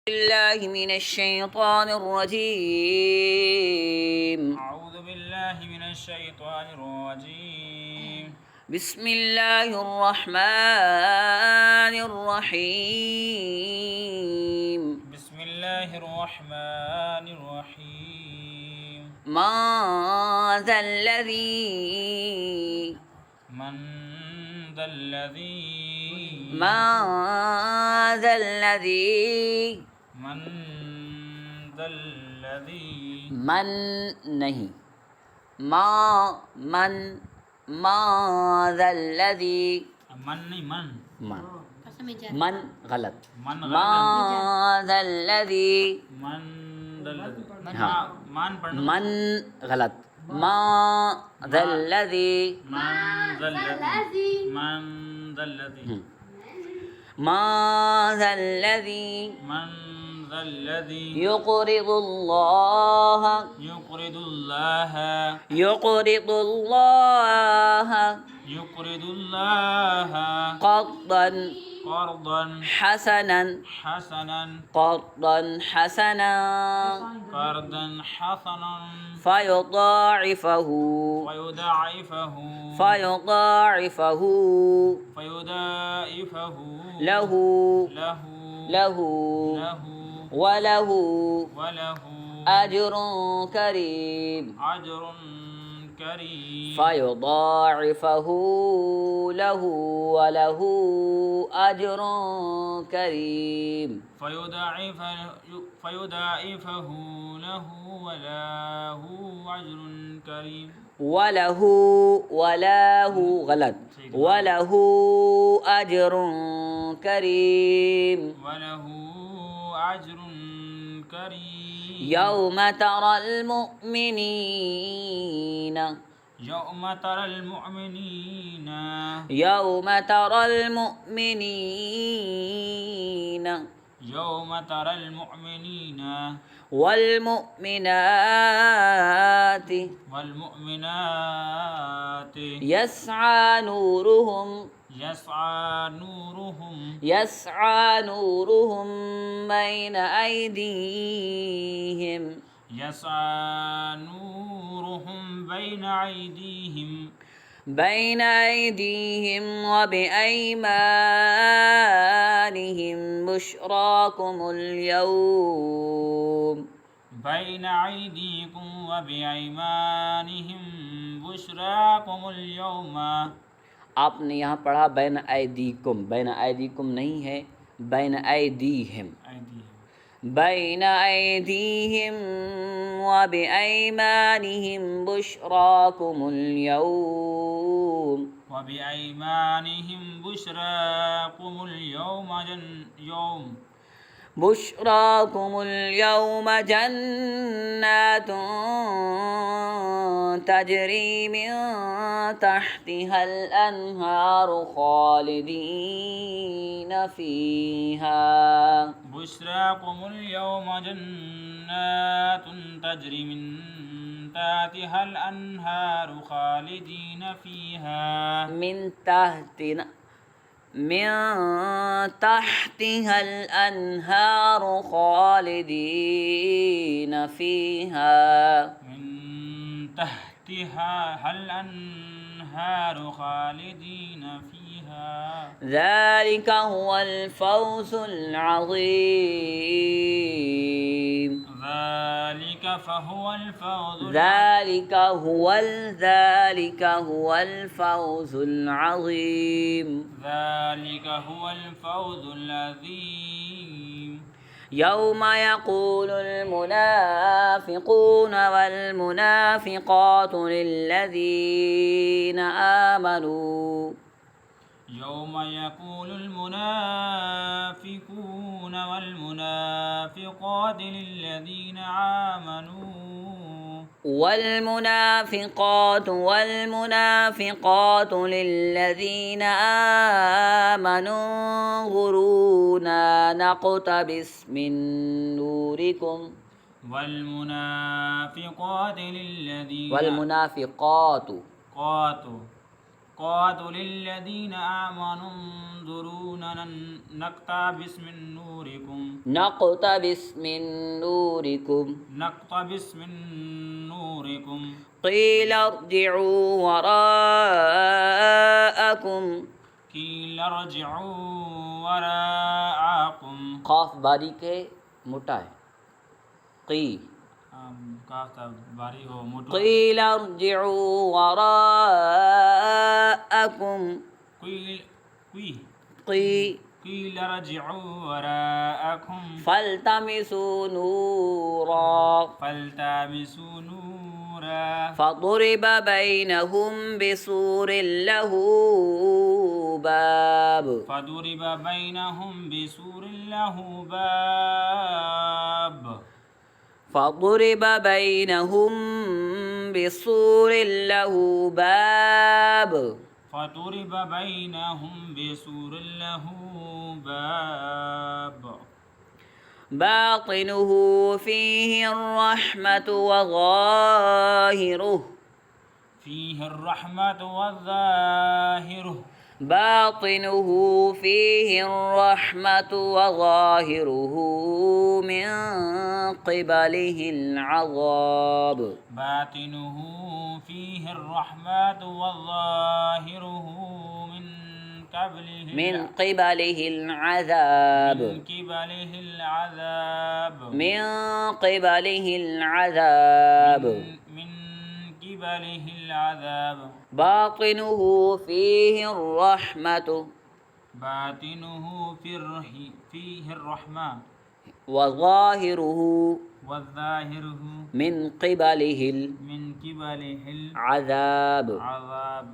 بالله من الشيطان الرجيم. أعوذ بالله من الشيطان الرجيم. بسم الله الرحمن الرحيم. بسم الله الرحمن الرحيم. من ذا الذي من ذا الذي من ذا الذي من ذا الذي من नहीं ما ذا الذي من नहीं من من गलत من ما गलत ذا الذي मन दल्लदी हाँ मान पढ़ना मन गलत ما ذا الذي मन दल्लदी मन दल्लदी ما ذا الذي من ذا الذي يقرض الله يقرض الله يقرض الله يقرض الله قرضا قرضا حسنا حسنا قرضا حسنا قرضا حسنا فيضاعفه ويضاعفه فيضاعفه فيضاعفه له له له له وله وله أجر كريم أجر كريم فيضاعفه له وله أجر كريم فيضاعفه له وله أجر كريم وله غلط وله أجر كريم وله أجر كريم يوم ترى المؤمنين يوم ترى المؤمنين يوم ترى المؤمنين يوم ترى المؤمنين والمؤمنات والمؤمنات يسعى نورهم يسعى نورهم بين أيديهم يسعى نورهم بين أيديهم وبأيمانهم بشراكم اليوم بين أيديكم وبأيمانهم بشراكم اليوم आपने यहाँ पढ़ा बैन ऐदीकुम नहीं है बैन ऐदीहिम بين أيديهم وبأيمانهم بشراكم اليوم وبأيمانهم بشراكم اليوم بشراكم اليوم جنات تجري من تحتها الأنهار خالدين فيها بشراكم اليوم جنات تجري من تحتها الأنهار خالدين فيها من تحتها الأنهار خالدين فيها من تحتها الأنهار خالدين فيها ذلك هو الفوز العظيم ذلك هو الفوز العظيم ذلك هو الفوز العظيم يوم يقول المنافقون والمنافقات للذين آمنوا يوم يقول المنافقون والمنافقات للذين آمنوا والمنافقات للذين آمنوا انظرونا نقتبس من نوركم والمنافقات للذين قالوا للذين آمنوا انظرونا نقتبس من نوركم نقتبس من نوركم نقتبس من نوركم قيل ارجعوا وراءكم قيل ارجعوا وراءكم खौफ बारी के मोटा है की काफता बारी हो मोटो قيل ارجعوا وراءكم قيل قي قيل ارجعوا وراءكم فالتمسوا نورا فالتمسوا نورا فضرب بينهم بسور له باب فضرب بينهم بسور له باب فضرب بينهم بسور له باب فضرب بينهم بسور له باب باطنه فيه الرحمة وظاهره فيه الرحمة والظاهر باطنه فيه الرحمة وظاهره من قبله العذاب باطنه فيه الرحمة وظاهره من قبله العذاب من قبله العذاب من قبله العذاب من قبله العذاب باطنه فيه الرحمة باطنه فيه الرحمة وظاهره وظاهره من قبله من قبله العذاب العذاب